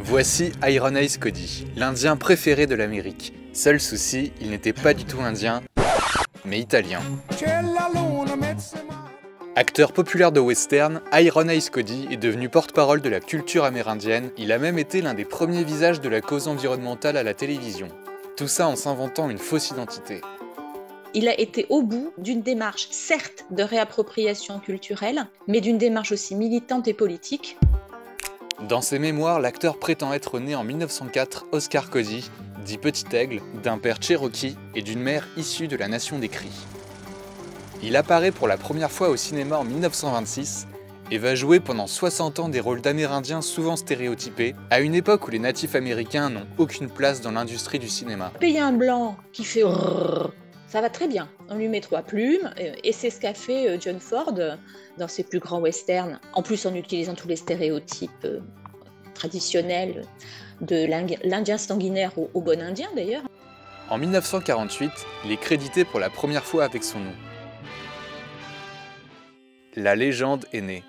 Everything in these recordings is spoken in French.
Voici Iron Eyes Cody, l'Indien préféré de l'Amérique. Seul souci, il n'était pas du tout indien, mais italien. Acteur populaire de western, Iron Eyes Cody est devenu porte-parole de la culture amérindienne. Il a même été l'un des premiers visages de la cause environnementale à la télévision. Tout ça en s'inventant une fausse identité. Il a été au bout d'une démarche, certes, de réappropriation culturelle, mais d'une démarche aussi militante et politique. Dans ses mémoires, l'acteur prétend être né en 1904 Oscar Cody, dit Petit Aigle, d'un père Cherokee et d'une mère issue de la Nation des Cris. Il apparaît pour la première fois au cinéma en 1926 et va jouer pendant 60 ans des rôles d'Amérindiens souvent stéréotypés, à une époque où les natifs américains n'ont aucune place dans l'industrie du cinéma. Payer un blanc qui fait rrrr, ça va très bien. On lui met 3 plumes, et c'est ce qu'a fait John Ford dans ses plus grands westerns, en plus en utilisant tous les stéréotypes traditionnels de l'Indien sanguinaire au bon Indien d'ailleurs. En 1948, il est crédité pour la première fois avec son nom. La légende est née.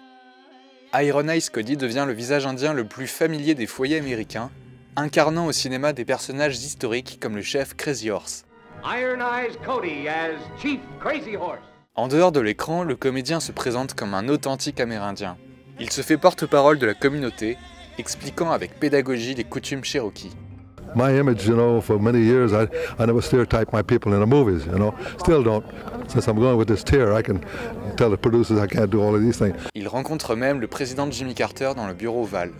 Iron Eyes Cody devient le visage indien le plus familier des foyers américains, incarnant au cinéma des personnages historiques comme le chef Crazy Horse. Iron Eyes Cody as Chief Crazy Horse. En dehors de l'écran, le comédien se présente comme un authentique Amérindien. Il se fait porte-parole de la communauté, expliquant avec pédagogie les coutumes Cherokee. My image, for many years, I never stereotype my people in the movies, Still don't. Since I'm going with this tear, I can tell the producers I can't do all of these things. Il rencontre même le président Jimmy Carter dans le bureau ovale.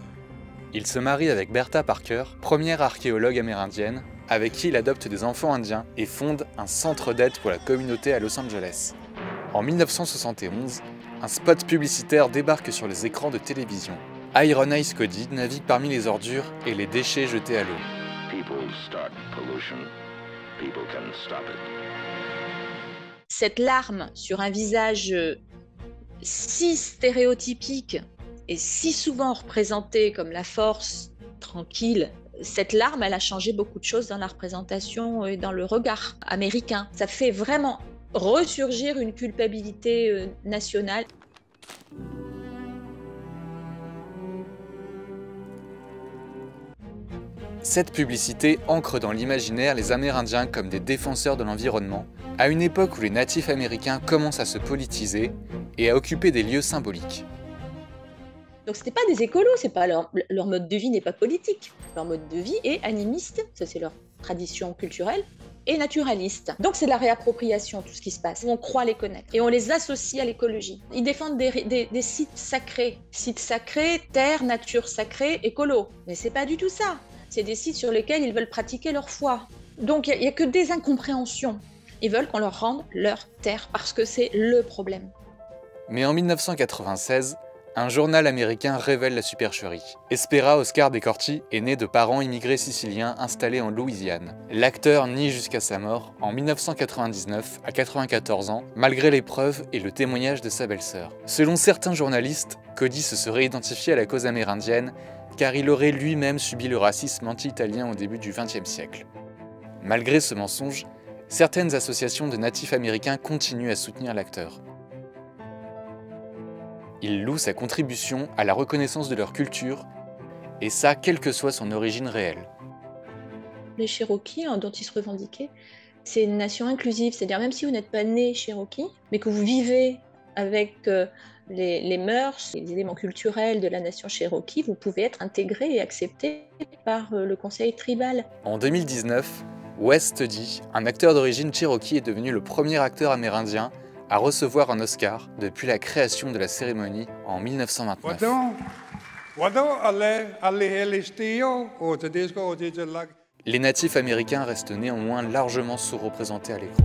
Il se marie avec Bertha Parker, première archéologue amérindienne, avec qui il adopte des enfants indiens et fonde un centre d'aide pour la communauté à Los Angeles. En 1971, un spot publicitaire débarque sur les écrans de télévision. Iron Eyes Cody navigue parmi les ordures et les déchets jetés à l'eau. Cette larme sur un visage si stéréotypique et si souvent représentée comme la force tranquille, cette larme, elle a changé beaucoup de choses dans la représentation et dans le regard américain. Ça fait vraiment ressurgir une culpabilité nationale. Cette publicité ancre dans l'imaginaire les Amérindiens comme des défenseurs de l'environnement, à une époque où les natifs américains commencent à se politiser et à occuper des lieux symboliques. Donc c'était pas des écolos, c'est pas leur mode de vie n'est pas politique. Leur mode de vie est animiste, ça c'est leur tradition culturelle, et naturaliste. Donc c'est de la réappropriation, tout ce qui se passe. On croit les connaître et on les associe à l'écologie. Ils défendent des sites sacrés, terre, nature sacrée, écolo. Mais c'est pas du tout ça. C'est des sites sur lesquels ils veulent pratiquer leur foi. Donc il n'y a que des incompréhensions. Ils veulent qu'on leur rende leur terre parce que c'est le problème. Mais en 1996, un journal américain révèle la supercherie. Espera Oscar DeCorti est né de parents immigrés siciliens installés en Louisiane. L'acteur nie jusqu'à sa mort, en 1999, à 94 ans, malgré les preuves et le témoignage de sa belle-sœur. Selon certains journalistes, Cody se serait identifié à la cause amérindienne car il aurait lui-même subi le racisme anti-italien au début du XXe siècle. Malgré ce mensonge, certaines associations de natifs américains continuent à soutenir l'acteur. Ils louent sa contribution à la reconnaissance de leur culture, et ça, quelle que soit son origine réelle. Les Cherokees, dont ils se revendiquaient, c'est une nation inclusive, c'est-à-dire même si vous n'êtes pas né Cherokee, mais que vous vivez avec les mœurs, les éléments culturels de la nation Cherokee, vous pouvez être intégré et accepté par le conseil tribal. En 2019, Wes Studi, un acteur d'origine Cherokee, est devenu le premier acteur amérindien à recevoir un Oscar depuis la création de la cérémonie en 1929. Les natifs américains restent néanmoins largement sous-représentés à l'écran.